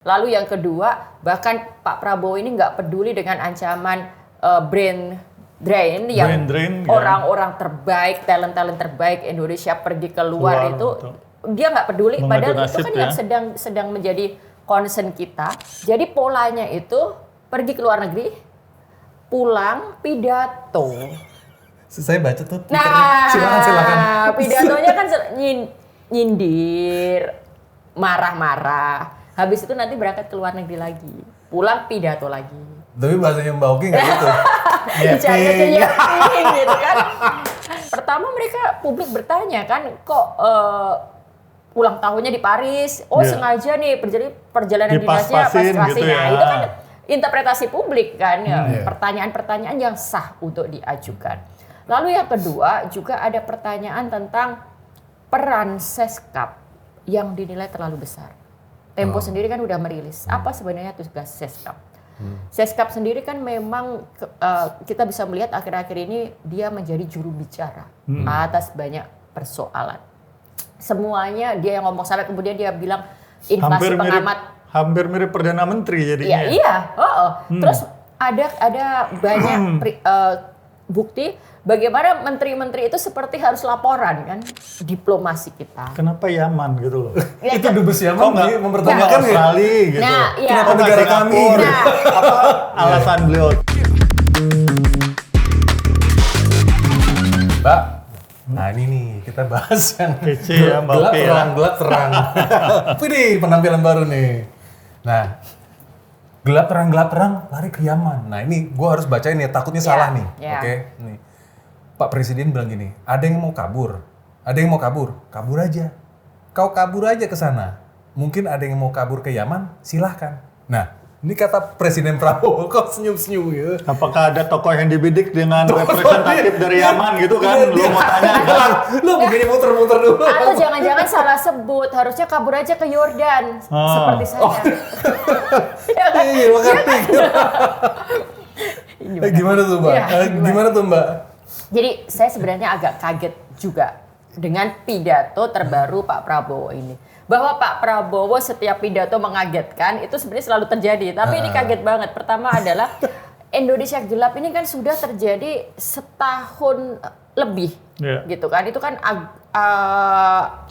Lalu yang kedua, bahkan Pak Prabowo ini nggak peduli dengan ancaman brain drain yang orang-orang terbaik, talent terbaik Indonesia pergi keluar itu, betul. Dia nggak peduli. Padahal itu kan yang sedang menjadi concern kita. Jadi polanya itu pergi ke luar negeri, pulang pidato. Saya baca tuh Twitternya. Silakan. Pidatonya kan nyindir, marah-marah. Habis itu nanti berangkat ke luar negeri lagi, pulang pidato lagi. Tapi bahasanya Mbak Oki nggak gitu. Gitu kan. Pertama publik bertanya kan, kok ulang tahunnya di Paris? Sengaja nih perjalanan dinasnya pas-pasnya. Gitu ya. Itu kan interpretasi publik kan, pertanyaan-pertanyaan yang sah untuk diajukan. Lalu yang kedua juga ada pertanyaan tentang peran Seskap yang dinilai terlalu besar. Tempo sendiri kan udah merilis apa sebenarnya tugas Seskap. Seskap sendiri kan memang kita bisa melihat akhir-akhir ini dia menjadi juru bicara atas banyak persoalan. Semuanya dia yang ngomong, sampai kemudian dia bilang inflasi hampir mirip Perdana Menteri jadinya. Iya. Terus ada banyak bukti bagaimana menteri-menteri itu seperti harus laporan kan diplomasi kita. Kenapa Yaman gitu loh? Itu dubes Yaman mempertanyakan Australia gitu. Kenapa negara kami? Apa alasan beliau? Mbak, nah ini nih kita bahas yang gelap terang. Ini penampilan baru nih. Nah, gelap terang lari ke Yaman. Nah ini gue harus bacain nih, takutnya salah nih. Oke, nih. Pak Presiden bilang gini, ada yang mau kabur, kabur aja. Kau kabur aja ke sana. Mungkin ada yang mau kabur ke Yaman, silahkan. Nah, ini kata Presiden Prabowo, kok senyum-senyum gitu. Apakah ada tokoh yang dibidik dengan representatif dari Yaman gitu kan? Lu mau tanya. Lu begini muter-muter dulu. Atau jangan-jangan salah sebut, harusnya kabur aja ke Yordan. Seperti saya. Iya, makasih. Gimana tuh Mbak? Gimana tuh Mbak? Jadi saya sebenarnya agak kaget juga dengan pidato terbaru Pak Prabowo ini. Bahwa Pak Prabowo setiap pidato mengagetkan itu sebenarnya selalu terjadi. Tapi ini kaget banget. Pertama adalah Indonesia Gelap ini kan sudah terjadi setahun lebih, gitu kan? Itu kan awal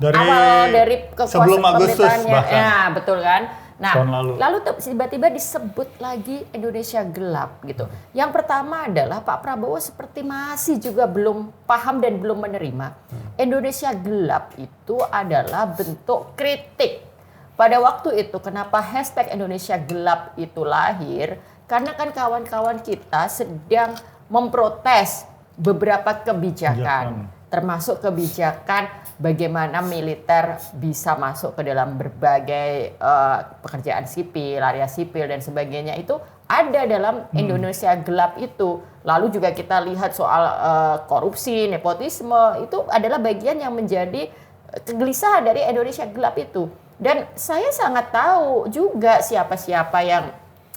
dari sebelum Agustus bahkan. Ya, betul kan? Nah, lalu tiba-tiba disebut lagi Indonesia Gelap gitu. Yang pertama adalah Pak Prabowo seperti masih juga belum paham dan belum menerima. Indonesia Gelap itu adalah bentuk kritik. Pada waktu itu kenapa hashtag Indonesia Gelap itu lahir? Karena kan kawan-kawan kita sedang memprotes beberapa kebijakan. Termasuk kebijakan bagaimana militer bisa masuk ke dalam berbagai pekerjaan sipil, area sipil dan sebagainya itu ada dalam Indonesia Gelap itu. Lalu juga kita lihat soal korupsi, nepotisme itu adalah bagian yang menjadi kegelisahan dari Indonesia Gelap itu. Dan saya sangat tahu juga siapa-siapa yang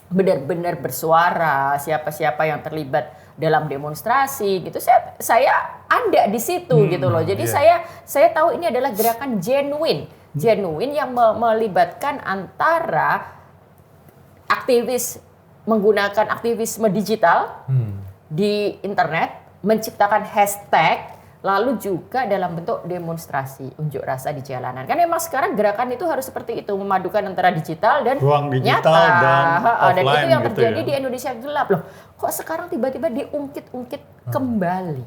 benar-benar bersuara, siapa-siapa yang terlibat dalam demonstrasi gitu. Saya ada di situ gitu loh. Jadi saya tahu ini adalah gerakan genuine yang melibatkan antara aktivis menggunakan aktivisme digital di internet, menciptakan hashtag, lalu juga dalam bentuk demonstrasi, unjuk rasa di jalanan. Kan memang sekarang gerakan itu harus seperti itu, memadukan antara digital dan ruang digital nyata. Dan offline. Dan itu yang terjadi gitu di Indonesia Gelap loh. Kok sekarang tiba-tiba diungkit-ungkit kembali?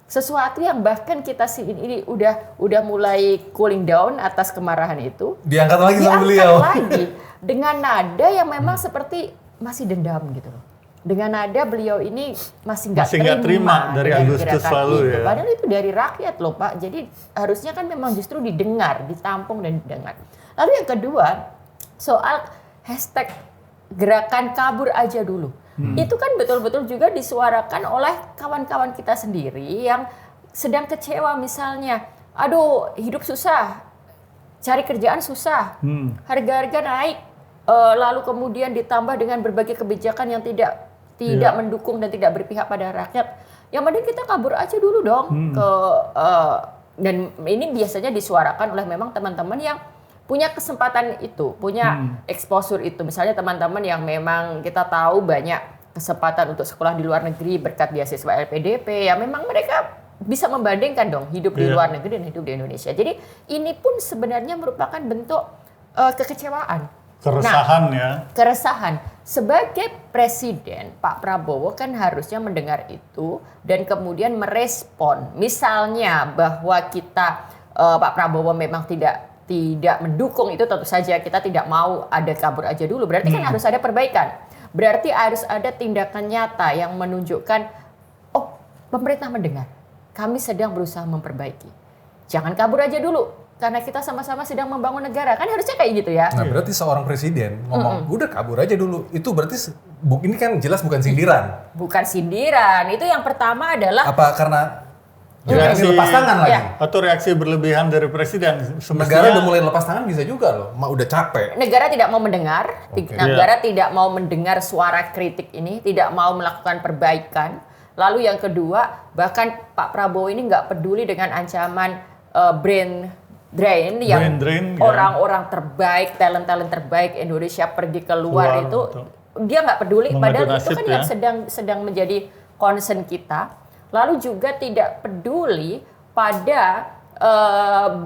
Sesuatu yang bahkan kita ini udah mulai cooling down atas kemarahan itu. Diangkat lagi sama beliau. Lagi dengan nada yang memang seperti masih dendam gitu loh. Dengan nada beliau ini masih nggak terima dari Agustus lalu itu. ya. Padahal itu dari rakyat loh Pak. Jadi harusnya kan memang justru didengar, ditampung dan didengar. Lalu yang kedua soal hashtag gerakan kabur aja dulu. Itu kan betul-betul juga disuarakan oleh kawan-kawan kita sendiri yang sedang kecewa misalnya. Aduh hidup susah, cari kerjaan susah, harga-harga naik. Lalu kemudian ditambah dengan berbagai kebijakan yang tidak mendukung dan tidak berpihak pada rakyat. Yang penting kita kabur aja dulu dong dan ini biasanya disuarakan oleh memang teman-teman yang punya kesempatan itu, punya exposure itu. Misalnya teman-teman yang memang kita tahu banyak kesempatan untuk sekolah di luar negeri berkat beasiswa LPDP, ya memang mereka bisa membandingkan dong hidup di luar negeri dan hidup di Indonesia. Jadi ini pun sebenarnya merupakan bentuk kekecewaan. Keresahan Keresahan. Sebagai presiden, Pak Prabowo kan harusnya mendengar itu dan kemudian merespon. Misalnya bahwa kita, Pak Prabowo memang tidak mendukung itu, tentu saja kita tidak mau ada kabur aja dulu. Berarti kan harus ada perbaikan. Berarti harus ada tindakan nyata yang menunjukkan, oh pemerintah mendengar, kami sedang berusaha memperbaiki. Jangan kabur aja dulu. Karena kita sama-sama sedang membangun negara, kan harusnya kayak gitu ya. Nah berarti seorang presiden ngomong, udah kabur aja dulu. Itu berarti, ini kan jelas bukan sindiran. Bukan sindiran, itu yang pertama adalah... Apa karena reaksi lepas tangan lagi? Atau reaksi berlebihan dari presiden? Negara udah mulai lepas tangan bisa juga loh, udah capek. Negara tidak mau mendengar, negara tidak mau mendengar suara kritik ini, tidak mau melakukan perbaikan. Lalu yang kedua, bahkan Pak Prabowo ini nggak peduli dengan ancaman brain drain yang orang-orang terbaik, talent terbaik Indonesia pergi keluar itu, dia nggak peduli. Padahal itu kan yang sedang menjadi concern kita. Lalu juga tidak peduli pada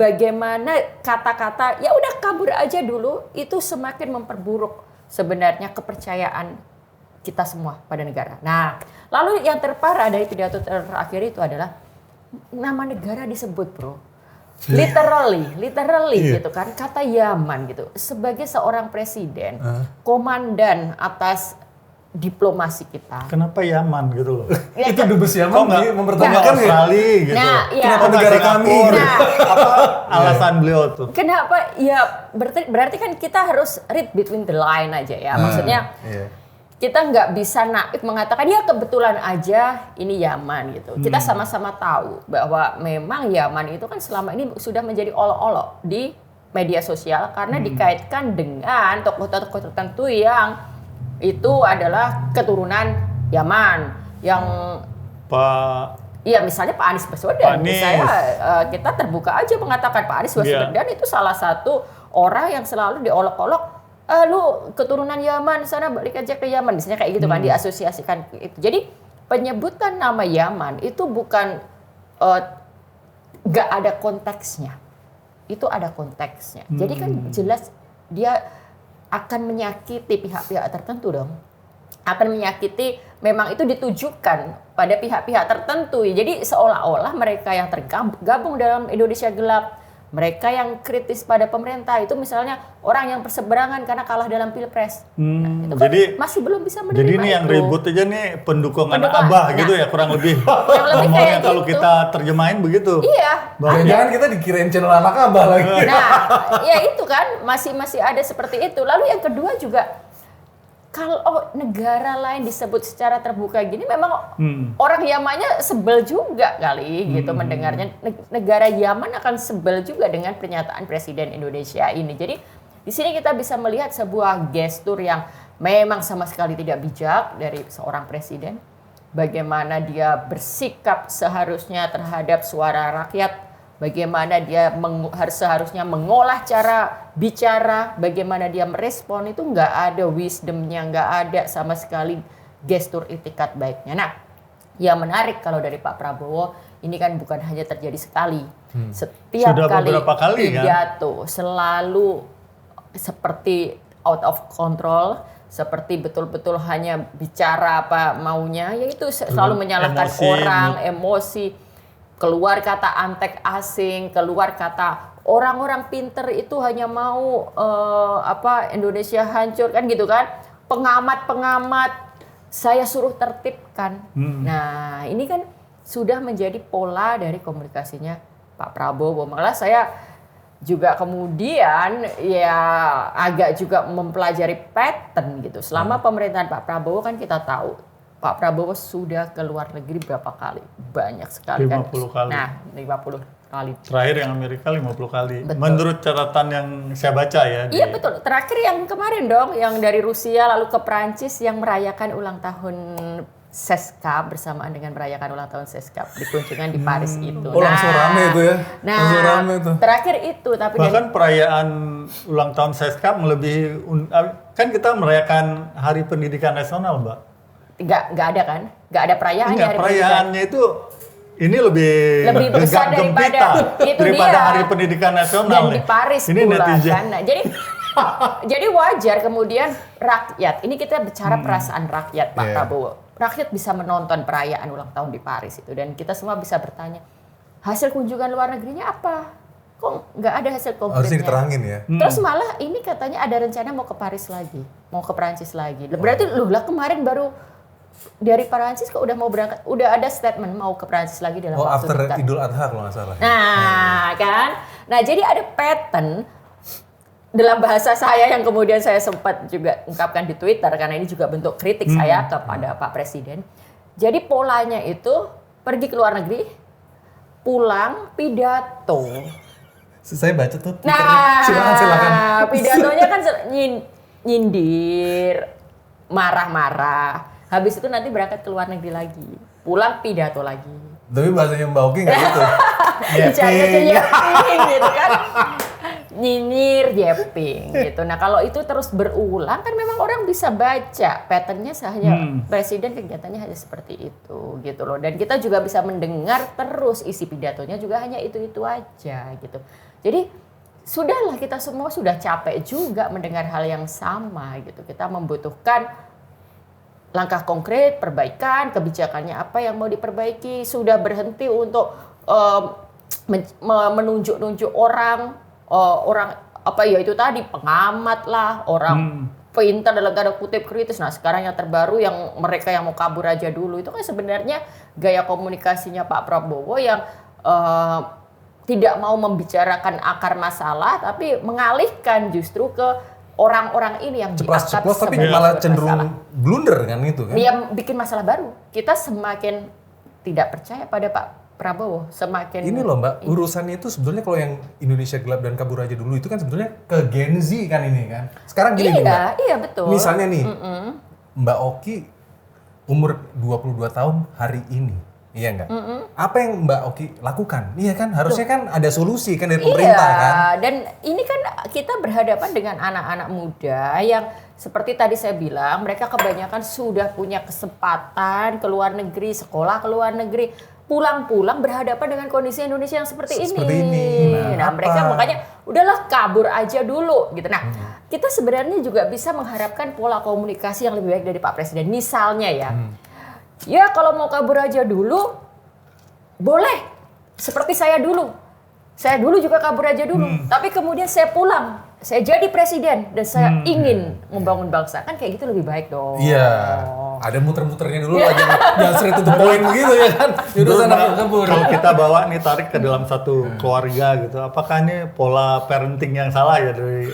bagaimana kata-kata ya udah kabur aja dulu, itu semakin memperburuk sebenarnya kepercayaan kita semua pada negara. Nah, lalu yang terparah dari pidato terakhir itu adalah nama negara disebut, bro. Literally gitu kan, kata Yaman gitu. Sebagai seorang presiden, komandan atas diplomasi kita. Kenapa Yaman gitu loh? Itu dubes Yaman mempertanyakan Australia gitu. Kenapa negara kami? Apa alasan beliau tuh? Kenapa? Ya berarti kan kita harus read between the line aja ya. Maksudnya kita nggak bisa naif mengatakan ya kebetulan aja ini Yaman gitu. Kita sama-sama tahu bahwa memang Yaman itu kan selama ini sudah menjadi olok-olok di media sosial karena dikaitkan dengan tokoh-tokoh tertentu yang itu adalah keturunan Yaman yang misalnya Pak Anies Baswedan. Misalnya kita terbuka aja mengatakan Pak Anies Baswedan itu salah satu orang yang selalu diolok-olok. Lu keturunan Yaman, sana balik aja ke Yaman. Misalnya kayak gitu kan, diasosiasikan itu. Jadi penyebutan nama Yaman itu bukan gak ada konteksnya. Itu ada konteksnya. Jadi kan jelas dia akan menyakiti pihak-pihak tertentu dong. Akan menyakiti, memang itu ditujukan pada pihak-pihak tertentu. Jadi seolah-olah mereka yang tergabung dalam Indonesia Gelap, mereka yang kritis pada pemerintah itu misalnya orang yang berseberangan karena kalah dalam pilpres. Nah, itu kan jadi masih belum bisa menerima. Jadi ini yang ribut aja nih pendukungan Abah gitu ya kurang lebih. Kayak kalau gitu. kita terjemahin begitu. Iya. Jangan kita dikirain channel anak Abah lagi. Nah, ya itu kan masih ada seperti itu. Lalu yang kedua juga, kalau negara lain disebut secara terbuka gini, memang orang Yamannya sebel juga kali gitu mendengarnya. Negara Yaman akan sebel juga dengan pernyataan Presiden Indonesia ini. Jadi di sini kita bisa melihat sebuah gestur yang memang sama sekali tidak bijak dari seorang presiden. Bagaimana dia bersikap seharusnya terhadap suara rakyat. Bagaimana dia seharusnya mengolah cara bicara, bagaimana dia merespon, itu nggak ada wisdomnya, nggak ada sama sekali gestur itikat baiknya. Nah, yang menarik kalau dari Pak Prabowo, ini kan bukan hanya terjadi sekali. Setiap sudah kali pidato selalu seperti out of control, seperti betul-betul hanya bicara apa maunya, yaitu selalu menyalahkan orang, emosi. Keluar kata antek asing, keluar kata orang-orang pinter itu hanya mau Indonesia hancur kan gitu kan. Pengamat saya suruh tertibkan. Nah, ini kan sudah menjadi pola dari komunikasinya Pak Prabowo. Malah saya juga kemudian ya agak juga mempelajari pattern gitu. Selama pemerintahan Pak Prabowo kan kita tahu Pak Prabowo sudah ke luar negeri berapa kali? Banyak sekali 50 kali. Nah, 50 kali. Terakhir yang Amerika 50 kali. Betul. Menurut catatan yang saya baca ya. Iya betul. Terakhir yang kemarin dong, yang dari Rusia lalu ke Prancis yang merayakan ulang tahun Seskap bersamaan dengan merayakan ulang tahun Seskap di kunjungan di Paris itu. Langsung rame itu ya. Langsung rame itu. Terakhir itu tapi bahkan perayaan ulang tahun Seskap melebihi kan kita merayakan Hari Pendidikan Nasional, Mbak. Nggak ada kan? Nggak ada perayaan Enggak, Hari perayaannya itu ini lebih besar gempita daripada dia. Hari Pendidikan Nasional. Dan nih. di Paris ini pula netizen. kan. Nah, jadi wajar kemudian rakyat. Ini kita bicara perasaan rakyat, Pak Prabowo. Rakyat bisa menonton perayaan ulang tahun di Paris itu dan kita semua bisa bertanya, hasil kunjungan luar negerinya apa? Kok nggak ada hasil konkretnya? Harusnya diterangin ya. Terus malah ini katanya ada rencana mau ke Paris lagi, mau ke Perancis lagi. Berarti lah kemarin baru dari Perancis kok udah mau berangkat, udah ada statement mau ke Perancis lagi dalam waktu After dekat. Idul Adha kalau nggak salah. Nah, kan? Nah, jadi ada pattern dalam bahasa saya yang kemudian saya sempat juga ungkapkan di Twitter karena ini juga bentuk kritik saya kepada Pak Presiden. Jadi polanya itu pergi ke luar negeri, pulang pidato. Saya baca tuh Twitternya. Silakan. Pidatonya kan nyindir, marah-marah. Habis itu nanti berangkat ke luar negeri lagi, pulang pidato lagi. Tapi bahasanya Mbak Oki nggak gitu. Yeping gitu kan. Nyinyir, yeping gitu. Nah kalau itu terus berulang kan memang orang bisa baca patternnya hanya presiden kegiatannya hanya seperti itu gitu loh. Dan kita juga bisa mendengar terus isi pidatonya juga hanya itu-itu aja gitu. Jadi sudahlah kita semua sudah capek juga mendengar hal yang sama gitu. Kita membutuhkan langkah konkret, perbaikan, kebijakannya apa yang mau diperbaiki. Sudah berhenti untuk menunjuk-nunjuk orang apa ya itu tadi pengamat lah, orang pintar dalam tanda kutip kritis. Nah sekarang yang terbaru yang mereka yang mau kabur aja dulu itu kan sebenarnya gaya komunikasinya Pak Prabowo yang tidak mau membicarakan akar masalah tapi mengalihkan justru ke orang-orang ini yang dianggap ceplos tapi malah cenderung blunder kan itu kan. Dia bikin masalah baru. Kita semakin tidak percaya pada Pak Prabowo, semakin ini loh Mbak, urusannya itu sebetulnya kalau yang Indonesia Gelap dan Kabur Aja Dulu itu kan sebetulnya ke Gen Z kan ini kan. Sekarang gini nih Mbak. Iya betul. Misalnya nih, Mbak Oki umur 22 tahun hari ini. Iya enggak? Apa yang Mbak Oki lakukan? Iya kan, harusnya kan ada solusi kan dari pemerintah kan? Dan ini kan kita berhadapan dengan anak-anak muda yang seperti tadi saya bilang, mereka kebanyakan sudah punya kesempatan ke luar negeri, sekolah ke luar negeri, pulang-pulang berhadapan dengan kondisi Indonesia yang seperti ini. Nah mereka makanya udahlah kabur aja dulu gitu. Nah kita sebenarnya juga bisa mengharapkan pola komunikasi yang lebih baik dari Pak Presiden. Misalnya ya kalau mau kabur aja dulu, boleh. Seperti saya dulu. Saya dulu juga kabur aja dulu. Tapi kemudian saya pulang. Saya jadi presiden. Dan saya ingin membangun bangsa. Kan kayak gitu lebih baik dong. Iya. Ada muter-muternya dulu aja. Jangan straight to the point begitu ya kan. Yaudah sana kabur. Kalau kita bawa nih tarik ke dalam satu keluarga gitu. Apakah ini pola parenting yang salah ya dari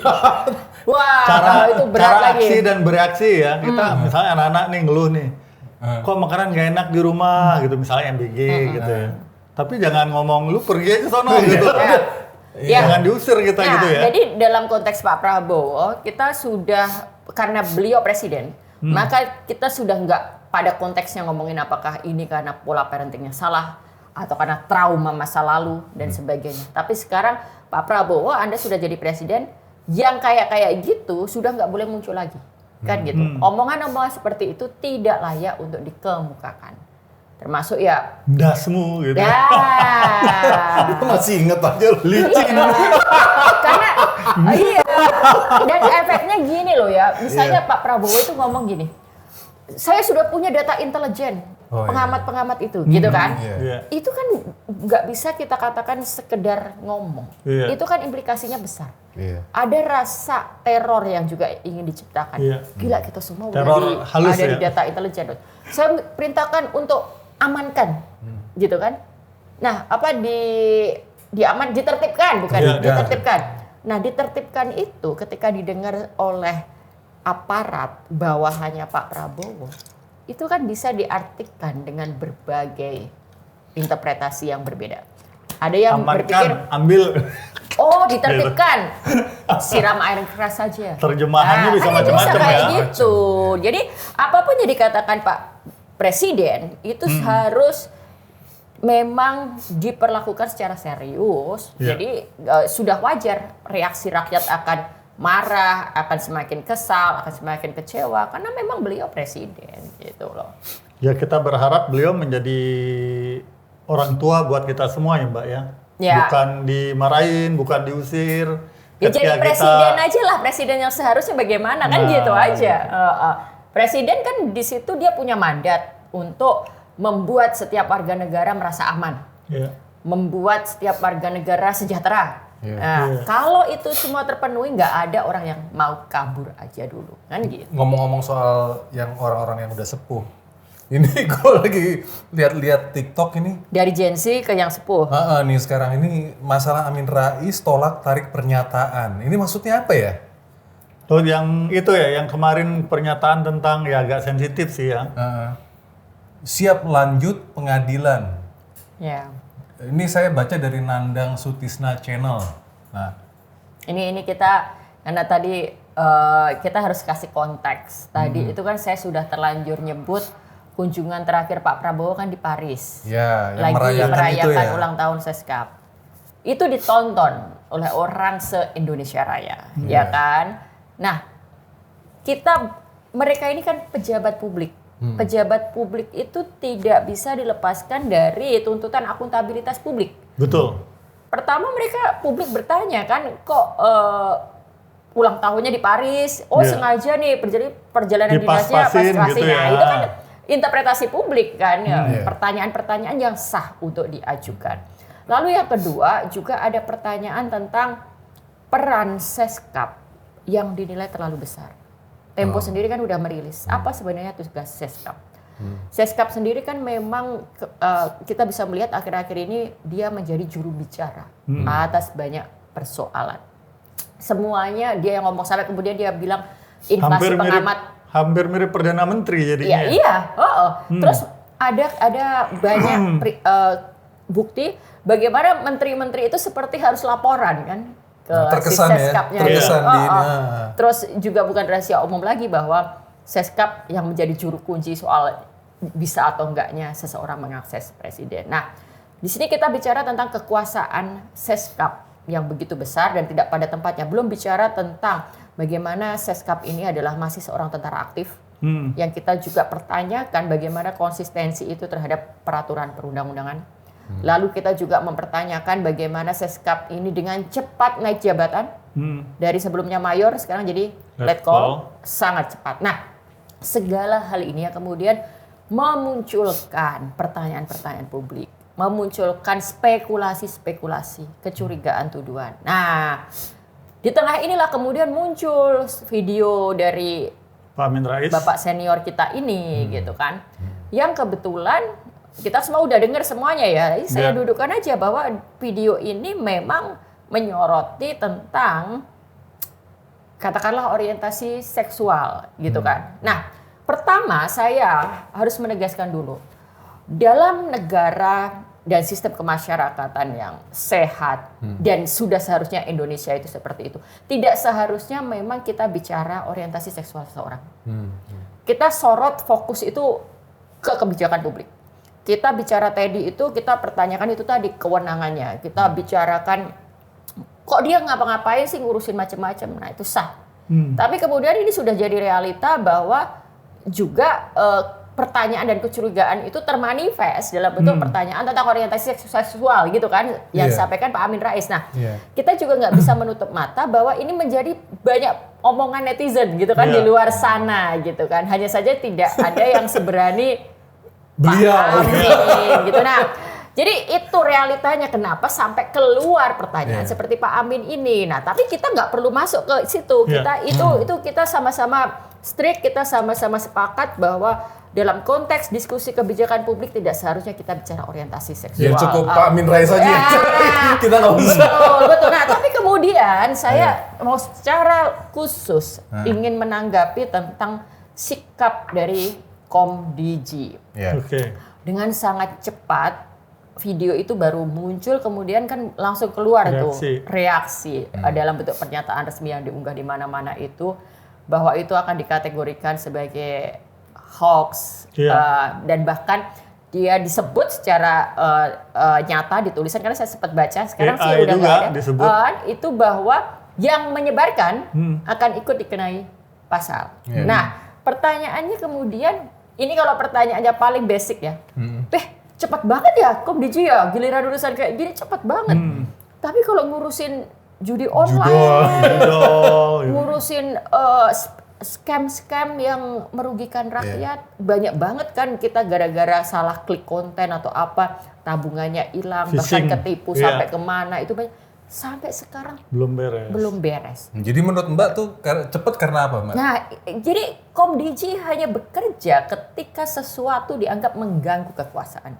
Wah, cara itu berat lagi. aksi dan bereaksi ya. Kita misalnya anak-anak nih ngeluh nih. Kok makanan gak enak di rumah gitu misalnya MBG gitu ya. Tapi jangan ngomong lu pergi aja sono gitu. Jangan diusir kita gitu ya. Jadi dalam konteks Pak Prabowo kita sudah karena beliau presiden, maka kita sudah nggak pada konteksnya ngomongin apakah ini karena pola parentingnya salah atau karena trauma masa lalu dan sebagainya. Tapi sekarang Pak Prabowo Anda sudah jadi presiden yang kayak gitu sudah nggak boleh muncul lagi. Kan gitu. Omongan-omongan seperti itu tidak layak untuk dikemukakan. Termasuk ya dasmu gitu. Ya. Masih inget aja licin. Karena iya. Dan efeknya gini loh ya. Misalnya Pak Prabowo itu ngomong gini. Saya sudah punya data intelijen. Pengamat-pengamat itu gitu kan. Itu kan nggak bisa kita katakan sekedar ngomong. Itu kan implikasinya besar. Ada rasa teror yang juga ingin diciptakan. Gila kita semua teror halus ada di data intelijen. Saya perintahkan untuk amankan, gitu kan? Nah, apa ditertibkan bukan ditertibkan. Nah, ditertibkan itu ketika didengar oleh aparat bawahannya Pak Prabowo, itu kan bisa diartikan dengan berbagai interpretasi yang berbeda. Ada yang berpikir ambil. Oh, ditertibkan. Siram air keras saja. Terjemahannya bisa macam-macam ya. Kayak gitu. Jadi apapun yang dikatakan Pak Presiden itu harus memang diperlakukan secara serius. Jadi sudah wajar reaksi rakyat akan marah, akan semakin kesal, akan semakin kecewa karena memang beliau presiden gitu loh. Ya kita berharap beliau menjadi orang tua buat kita semua ya Mbak ya. Bukan dimarahin, bukan diusir. Ya jadi presiden aja lah, presiden yang seharusnya bagaimana kan gitu aja. Presiden kan di situ dia punya mandat untuk membuat setiap warga negara merasa aman, membuat setiap warga negara sejahtera. Kalau itu semua terpenuhi, nggak ada orang yang mau kabur aja dulu, kan gitu. Ngomong-ngomong soal yang orang-orang yang udah sepuh, ini gue lagi lihat-lihat TikTok ini. Dari Gen Z ke yang sepuh. Nih sekarang ini masalah Amin Rais tolak tarik pernyataan. Ini maksudnya apa ya? Tuh yang itu ya, yang kemarin pernyataan tentang ya agak sensitif sih ya. Siap lanjut pengadilan. Ya. Ini saya baca dari Nandang Sutisna Channel. Nah, ini kita karena tadi kita harus kasih konteks. Tadi itu kan saya sudah terlanjur nyebut kunjungan terakhir Pak Prabowo kan di Paris. Ya, yang lagi merayakan itu ya. ulang tahun Seskap. Itu ditonton oleh orang se-Indonesia Raya, ya kan? Nah, mereka ini kan pejabat publik. Pejabat publik itu tidak bisa dilepaskan dari tuntutan akuntabilitas publik. Betul. Pertama publik bertanya kan, kok ulang tahunnya di Paris, sengaja nih perjalanan dinasnya pas-pasin gitu ya. Itu kan interpretasi publik kan, pertanyaan-pertanyaan yang sah untuk diajukan. Lalu yang kedua juga ada pertanyaan tentang peran Seskap yang dinilai terlalu besar. Tempo sendiri kan udah merilis apa sebenarnya tugas Seskap. Seskap sendiri kan memang kita bisa melihat akhir-akhir ini dia menjadi juru bicara atas banyak persoalan. Semuanya dia yang ngomong, sampai kemudian dia bilang inflasi hampir mirip Perdana Menteri jadinya. Iya. Terus ada banyak bukti bagaimana menteri-menteri itu seperti harus laporan kan. Terkesan ya, terkesan Terus juga bukan rahasia umum lagi bahwa Seskap yang menjadi juru kunci soal bisa atau enggaknya seseorang mengakses presiden. Nah, di sini kita bicara tentang kekuasaan Seskap yang begitu besar dan tidak pada tempatnya. Belum bicara tentang bagaimana Seskap ini adalah masih seorang tentara aktif yang kita juga pertanyakan bagaimana konsistensi itu terhadap peraturan perundang-undangan. Lalu kita juga mempertanyakan bagaimana Seskap ini dengan cepat naik jabatan. Dari sebelumnya mayor sekarang jadi letkol, sangat cepat. Nah, segala hal ini yang kemudian memunculkan pertanyaan-pertanyaan publik, memunculkan spekulasi-spekulasi, kecurigaan, tuduhan. Nah, di tengah inilah kemudian muncul video dari Pak Amin Rais, Bapak senior kita ini gitu kan. Yang kebetulan kita semua udah dengar semuanya ya. Saya dudukkan aja bahwa video ini memang menyoroti tentang katakanlah orientasi seksual gitu kan. Nah, pertama saya harus menegaskan dulu. Dalam negara dan sistem kemasyarakatan yang sehat dan sudah seharusnya Indonesia itu seperti itu. Tidak seharusnya memang kita bicara orientasi seksual seseorang. Kita sorot fokus itu ke kebijakan publik. Kita bicara tadi itu, kita pertanyakan itu tadi kewenangannya. Kita bicarakan kok dia ngapa-ngapain sih ngurusin macam-macam. Nah, itu sah. Tapi kemudian ini sudah jadi realita bahwa juga pertanyaan dan kecurigaan itu termanifest dalam bentuk pertanyaan tentang orientasi seksual gitu kan yang disampaikan Pak Amin Rais. Nah, kita juga nggak bisa menutup mata bahwa ini menjadi banyak omongan netizen gitu kan di luar sana gitu kan. Hanya saja tidak ada yang seberani beliau gitu. Nah, jadi itu realitanya kenapa sampai keluar pertanyaan seperti Pak Amin ini. Nah, tapi kita nggak perlu masuk ke situ. Kita itu kita sama-sama strict, kita sama-sama sepakat bahwa dalam konteks diskusi kebijakan publik tidak seharusnya kita bicara orientasi seksual. Ya cukup Pak Amin Rais saja. Kita nggak usah. Betul. Nah, tapi kemudian saya mau secara khusus ingin menanggapi tentang sikap dari Komdigi. Dengan sangat cepat video itu baru muncul, kemudian kan langsung keluar reaksi dalam bentuk pernyataan resmi yang diunggah di mana-mana itu bahwa itu akan dikategorikan sebagai hoax dan bahkan dia disebut secara nyata di tulisan, karena saya sempat baca, sekarang sih AI udah juga nggak ada. disebut. Itu bahwa yang menyebarkan akan ikut dikenai pasal. Nah, pertanyaannya kemudian, ini kalau pertanyaannya paling basic ya, cepat banget ya Komdiji ya, giliran urusan kayak gini cepat banget. Tapi kalau ngurusin judi online, ngurusin scam-scam yang merugikan rakyat, banyak banget kan kita gara-gara salah klik konten atau apa, tabungannya hilang, bahkan ketipu sampai kemana, itu banyak. Sampai sekarang belum beres. Jadi menurut Mbak tuh cepat karena apa, Mbak? Nah, jadi Komdiji hanya bekerja ketika sesuatu dianggap mengganggu kekuasaan.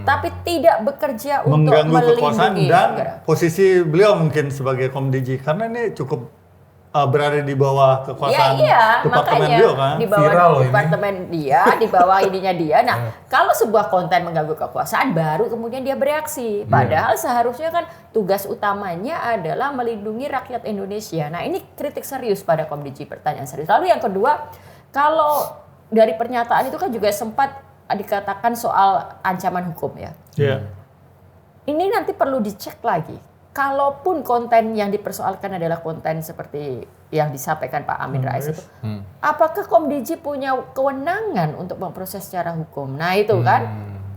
Tapi tidak bekerja untuk mengganggu kekuasaan melindungi dan negara. Posisi beliau mungkin sebagai Komdiji, karena ini cukup berada di bawah kekuasaan departemen beliau kan. Di bawah departemen dia, di bawah ininya dia. Nah, kalau sebuah konten mengganggu kekuasaan, baru kemudian dia bereaksi. Padahal seharusnya kan tugas utamanya adalah melindungi rakyat Indonesia. Nah, ini kritik serius pada Komdiji, pertanyaan serius. Lalu yang kedua, kalau dari pernyataan itu kan juga sempat dikatakan soal ancaman hukum ya. Ini nanti perlu dicek lagi. Kalaupun konten yang dipersoalkan adalah konten seperti yang disampaikan Pak Amin Rais itu, apakah Komdiji punya kewenangan untuk memproses secara hukum? Nah itu kan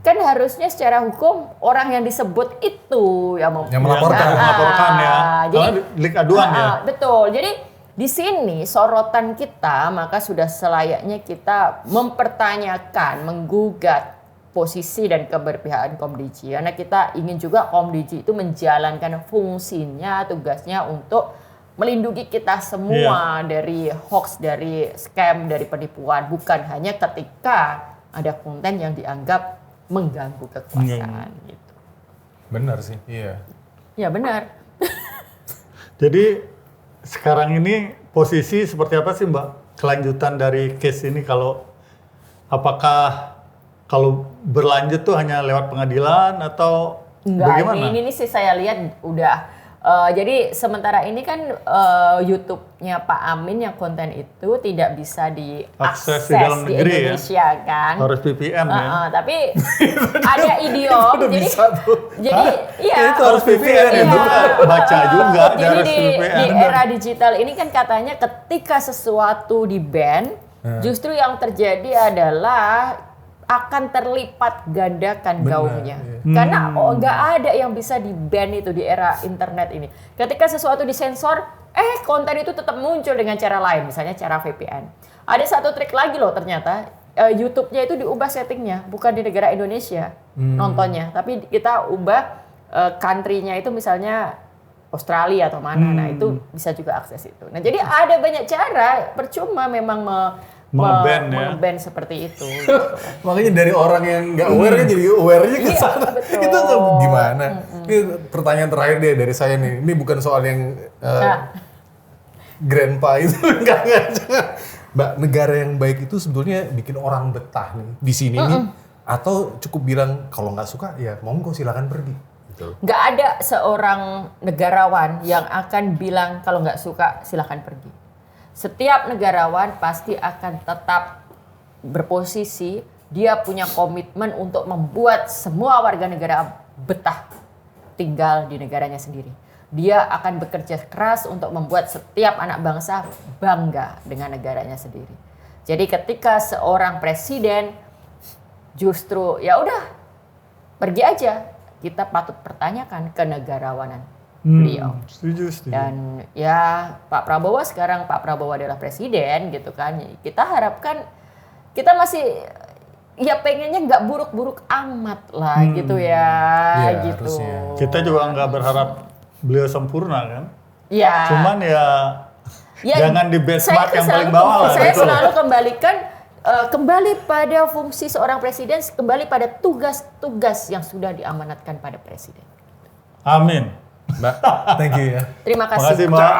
harusnya secara hukum orang yang disebut itu yang melaporkan ya. Jadi delik aduan ya. Betul. Jadi di sini sorotan kita maka sudah selayaknya kita mempertanyakan, menggugat posisi dan keberpihakan Komdiji. Karena kita ingin juga Komdiji itu menjalankan fungsinya, tugasnya untuk melindungi kita semua dari hoax, dari scam, dari penipuan. Bukan hanya ketika ada konten yang dianggap mengganggu kekuasaan. Gitu. Benar sih, iya. Ya benar. Jadi sekarang ini posisi seperti apa sih Mbak? Kelanjutan dari case ini apakah berlanjut tuh hanya lewat pengadilan atau bagaimana? Ini sih saya lihat udah. Jadi sementara ini kan YouTube-nya Pak Amin yang konten itu tidak bisa diakses di dalam negeri, di Indonesia ya? Kan. Harus VPN ya. Tapi ada idiom. jadi itu harus VPN ya. Baca juga. Jadi di era digital ini kan katanya ketika sesuatu di-ban, justru yang terjadi adalah akan terlipat gandakan gaungnya. Karena nggak ada yang bisa di-ban itu di era internet ini. Ketika sesuatu disensor, konten itu tetap muncul dengan cara lain, misalnya cara VPN. Ada satu trik lagi loh ternyata, YouTube-nya itu diubah settingnya, bukan di negara Indonesia nontonnya, tapi kita ubah country-nya itu misalnya Australia atau mana, nah itu bisa juga akses itu. Nah jadi ada banyak cara, percuma memang meng-ban seperti itu. Gitu. Makanya dari orang yang nggak aware jadi aware-nya ke sana. Itu gimana? Ini pertanyaan terakhir deh dari saya nih. Ini bukan soal yang grandpa itu. Enggak. Mbak, negara yang baik itu sebetulnya bikin orang betah nih di sini nih. Atau cukup bilang kalau nggak suka ya monggo silakan pergi. Gitu. Nggak ada seorang negarawan yang akan bilang kalau nggak suka silakan pergi. Setiap negarawan pasti akan tetap berposisi, dia punya komitmen untuk membuat semua warga negara betah tinggal di negaranya sendiri. Dia akan bekerja keras untuk membuat setiap anak bangsa bangga dengan negaranya sendiri. Jadi ketika seorang presiden justru ya udah pergi aja, kita patut pertanyakan kenegarawanan beliau. Setuju. Dan ya Pak Prabowo adalah presiden gitu kan. Kita harapkan kita masih ya pengennya nggak buruk-buruk amat lah gitu ya gitu. Harusnya. Kita juga nggak berharap beliau sempurna kan. Ya. Cuman ya jangan di benchmark yang paling bawah lah. Saya selalu kembali pada fungsi seorang presiden, kembali pada tugas-tugas yang sudah diamanatkan pada presiden. Amin. Mbak, thank you ya. Terima kasih. Makasih, Mbak.